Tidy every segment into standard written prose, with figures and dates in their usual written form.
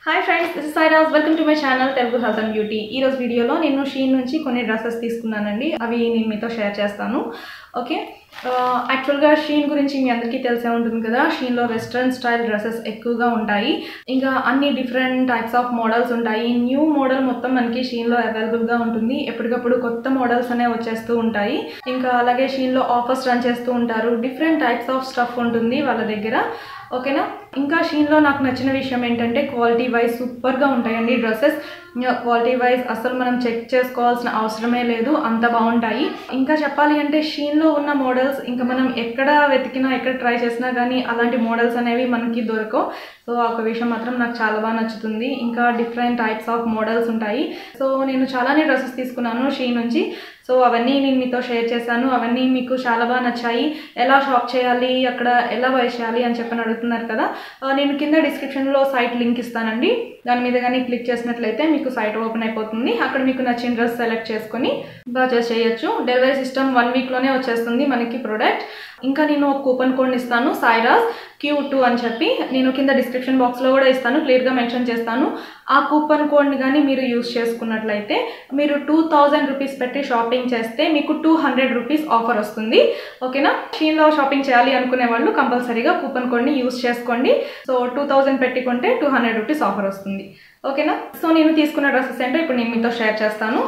Hi friends, this is Sairaj. Welcome to my channel Telugu Health and Beauty. ఈ రోజు వీడియోలో నేను Shein నుంచి కొన్ని డ్రెస్సెస్ తీసుకున్నానండి. అవి నేను మీతో షేర్ చేస్తాను. ఓకే, యాక్చువల్గా షీన్ గురించి మీ అందరికీ తెలిసే ఉంటుంది కదా. షీన్లో వెస్ట్రన్ స్టైల్ డ్రెస్సెస్ ఎక్కువగా ఉంటాయి. ఇంకా అన్ని డిఫరెంట్ టైప్స్ ఆఫ్ మోడల్స్ ఉంటాయి. న్యూ మోడల్ మొత్తం మనకి షీన్లో అవైలబుల్గా ఉంటుంది. ఎప్పటికప్పుడు కొత్త మోడల్స్ అనేవి వచ్చేస్తూ ఉంటాయి. ఇంకా అలాగే షీన్లో ఆఫర్స్ రన్ చేస్తూ ఉంటారు. డిఫరెంట్ టైప్స్ ఆఫ్ స్టఫ్ ఉంటుంది వాళ్ళ దగ్గర. ఓకేనా, ఇంకా షీన్లో నాకు నచ్చిన విషయం ఏంటంటే క్వాలిటీ వైజ్ సూపర్గా ఉంటాయండి డ్రెస్సెస్. క్వాలిటీ వైజ్ అసలు మనం చెక్ చేసుకోవాల్సిన అవసరమే లేదు, అంత బాగుంటాయి. ఇంకా చెప్పాలి అంటే షీన్లో ఉన్న మోడల్స్ ఇంకా మనం ఎక్కడ వెతికినా ఎక్కడ ట్రై చేసినా కానీ అలాంటి మోడల్స్ అనేవి మనకి దొరకవు. సో ఒక విషయం మాత్రం నాకు చాలా బాగా నచ్చుతుంది. ఇంకా డిఫరెంట్ టైప్స్ ఆఫ్ మోడల్స్ ఉంటాయి. సో నేను చాలానే డ్రెస్సెస్ తీసుకున్నాను షీన్ నుంచి. సో అవన్నీ నేను మీతో షేర్ చేశాను. అవన్నీ మీకు చాలా బాగా నచ్చాయి. ఎలా షాప్ చేయాలి, అక్కడ ఎలా బై చేయాలి అని చెప్పని అడుగుతున్నారు కదా. నేను కింద డిస్క్రిప్షన్లో సైట్ లింక్ ఇస్తానండి. దాని మీద కానీ క్లిక్ చేసినట్లయితే మీకు సైట్ ఓపెన్ అయిపోతుంది. అక్కడ మీకు నచ్చిన డ్రెస్ సెలెక్ట్ చేసుకొని పర్చేస్ చేయొచ్చు. డెలివరీ సిస్టమ్ 1 వీక్లోనే వచ్చేస్తుంది మనకి ప్రోడక్ట్. ఇంకా నేను ఒక కూపన్ కోడ్ ఇస్తాను, సాయిరాజ్ Q2 అని చెప్పి. నేను కింద డిస్క్రిప్షన్ బాక్స్లో కూడా ఇస్తాను, క్లియర్గా మెన్షన్ చేస్తాను. ఆ కూపన్ కోడ్ని కానీ మీరు యూజ్ చేసుకున్నట్లయితే మీరు 2000 రూపీస్ పెట్టి షాపింగ్ చేస్తే మీకు 200 రూపీస్ ఆఫర్ వస్తుంది. ఓకేనా, షీన్లో షాపింగ్ చేయాలి అనుకునే వాళ్ళు కంపల్సరీగా కూపన్ కోడ్ని యూజ్ చేసుకోండి. సో 2000 పెట్టి కొంటే 200 రూపీస్ ఆఫర్ వస్తుంది. ఓకేనా, సో నేను తీసుకున్న డ్రెస్సెస్ ఏంటో ఇప్పుడు నేను మీతో షేర్ చేస్తాను.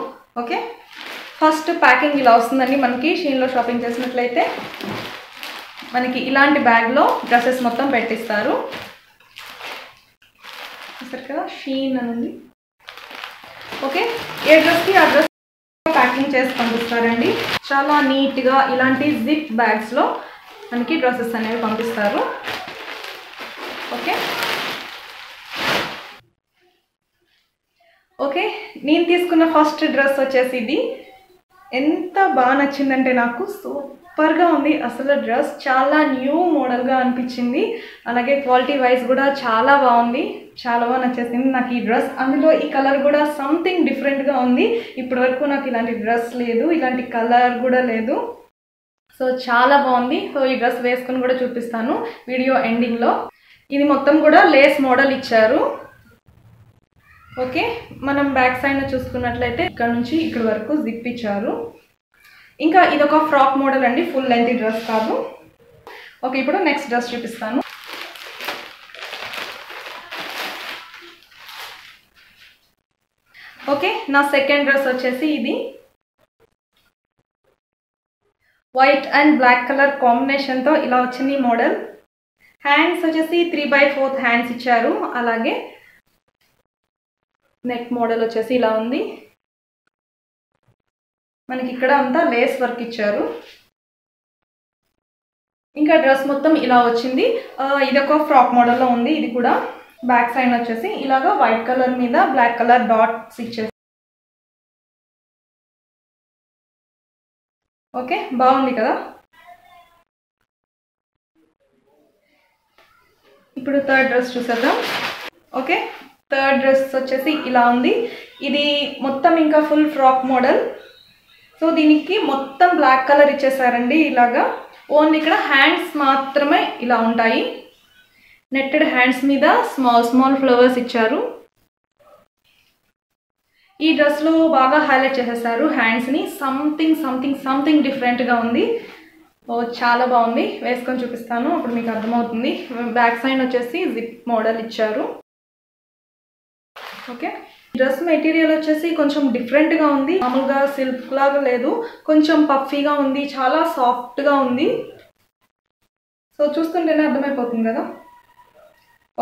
ఓకే, ఫస్ట్ ప్యాకింగ్ ఇలా వస్తుందండి. మనకి షీన్లో షాపింగ్ చేసినట్లయితే మనకి ఇలాంటి బ్యాగ్లో డ్రెస్సెస్ మొత్తం పెట్టిస్తారు. చూస్తారు కదా, షీన్ అని ఉంది. ఓకే, ఏ డ్రెస్కి ఆ డ్రెస్ ప్యాకింగ్ చేసి పంపిస్తారండి. చాలా నీట్గా ఇలాంటి జిప్ బ్యాగ్స్లో మనకి డ్రెస్సెస్ అనేవి పంపిస్తారు. ఓకే ఓకే నేను తీసుకున్న ఫస్ట్ డ్రెస్ వచ్చేసి ఇది. ఎంత బాగా నచ్చిందంటే నాకు సూపర్గా ఉంది. అసలు డ్రెస్ చాలా న్యూ మోడల్గా అనిపించింది. అలాగే క్వాలిటీ వైజ్ కూడా చాలా బాగుంది. చాలా బాగా నచ్చేసింది నాకు ఈ డ్రెస్. అందులో ఈ కలర్ కూడా సంథింగ్ డిఫరెంట్గా ఉంది. ఇప్పటి వరకు నాకు ఇలాంటి డ్రెస్ లేదు, ఇలాంటి కలర్ కూడా లేదు. సో చాలా బాగుంది. సో ఈ డ్రెస్ వేసుకుని కూడా చూపిస్తాను వీడియో ఎండింగ్లో. ఇది మొత్తం కూడా లేస్ మోడల్ ఇచ్చారు. ఓకే, మనం బ్యాక్ సైడ్ చూసుకున్నట్లయితే ఇక్కడ నుంచి ఇక్కడ వరకు జిప్ ఇచ్చారు. ఇంకా ఇదొక ఫ్రాక్ మోడల్ అండి, ఫుల్ లెంత్ డ్రెస్ కాదు. ఓకే, ఇప్పుడు నెక్స్ట్ డ్రెస్ చూపిస్తాను. ఓకే, నా సెకండ్ డ్రెస్ వచ్చేసి ఇది. వైట్ అండ్ బ్లాక్ కలర్ కాంబినేషన్తో ఇలా వచ్చింది ఈ మోడల్. హ్యాండ్స్ వచ్చేసి 3/4 హ్యాండ్స్ ఇచ్చారు. అలాగే నెక్ మోడల్ వచ్చేసి ఇలా ఉంది. మనకి ఇక్కడ అంతా లేస్ వర్క్ ఇచ్చారు. ఇంకా డ్రెస్ మొత్తం ఇలా వచ్చింది. ఇది ఒక ఫ్రాక్ మోడల్లో ఉంది. ఇది కూడా బ్యాక్ సైడ్ వచ్చేసి ఇలాగా వైట్ కలర్ మీద బ్లాక్ కలర్ డాట్స్ ఇచ్చేసి. ఓకే, బాగుంది కదా. ఇప్పుడు థర్డ్ డ్రెస్ చూసేద్దాం. ఓకే, థర్డ్ డ్రెస్ వచ్చేసి ఇలా ఉంది. ఇది మొత్తం ఇంకా ఫుల్ ఫ్రాక్ మోడల్. సో దీనికి మొత్తం బ్లాక్ కలర్ ఇచ్చేసారండి. ఇలాగా ఓన్లీ ఇక్కడ హ్యాండ్స్ మాత్రమే ఇలా ఉంటాయి. నెట్టెడ్ హ్యాండ్స్ మీద స్మాల్ ఫ్లవర్స్ ఇచ్చారు. ఈ డ్రెస్లో బాగా హైలైట్ చేసేసారు హ్యాండ్స్ని. సంథింగ్ డిఫరెంట్గా ఉంది. చాలా బాగుంది. వేసుకొని చూపిస్తాను, అప్పుడు మీకు అర్థమవుతుంది. బ్యాక్ సైడ్ వచ్చేసి జిప్ మోడల్ ఇచ్చారు. ఓకే, డ్రెస్ మెటీరియల్ వచ్చేసి కొంచెం డిఫరెంట్గా ఉంది. మామూలుగా సిల్క్ లాగా లేదు, కొంచెం పఫీగా ఉంది, చాలా సాఫ్ట్గా ఉంది. సో చూస్తుంటేనే అర్థమైపోతుంది కదా.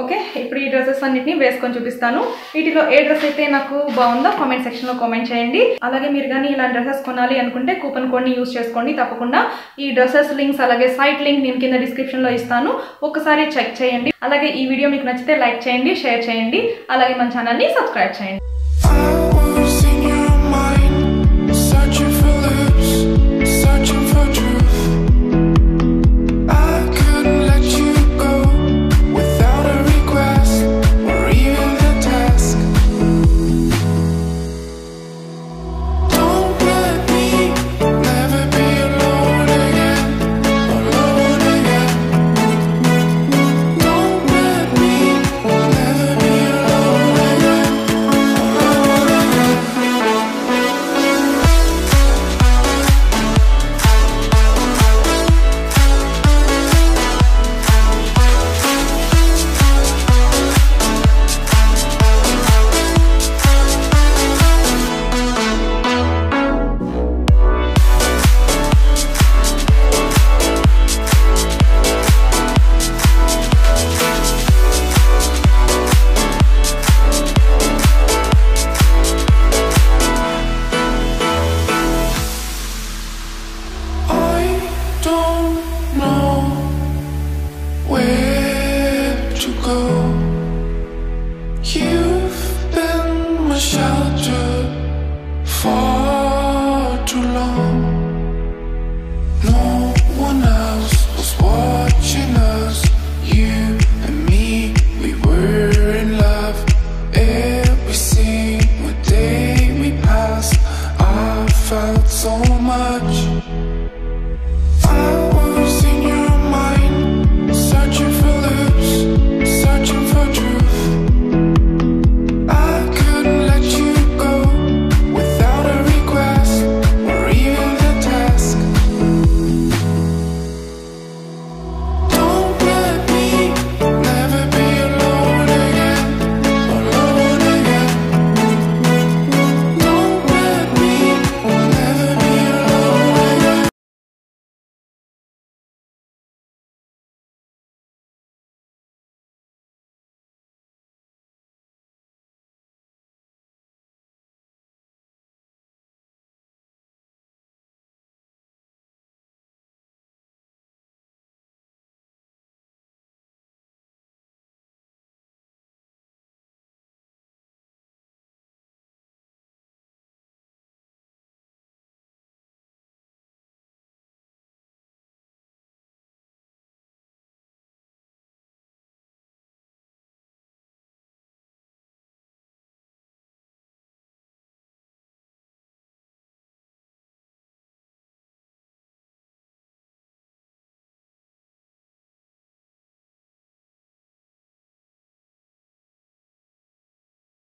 ఓకే, ఇప్పుడు ఈ డ్రెస్సెస్ అన్నిటిని వేసుకొని చూపిస్తాను. వీటిలో ఏ డ్రెస్ అయితే నాకు బాగుందో కామెంట్ సెక్షన్లో కామెంట్ చేయండి. అలాగే మీరు కానీ ఇలాంటి డ్రెస్సెస్ కొనాలి అనుకుంటే కూపన్ కోడ్ని యూజ్ చేసుకోండి తప్పకుండా. ఈ డ్రెస్సెస్ లింక్స్ అలాగే సైట్ లింక్ నేను కింద డిస్క్రిప్షన్లో ఇస్తాను, ఒకసారి చెక్ చేయండి. అలాగే ఈ వీడియో మీకు నచ్చితే లైక్ చేయండి, షేర్ చేయండి, అలాగే మన ఛానల్ని సబ్స్క్రైబ్ చేయండి.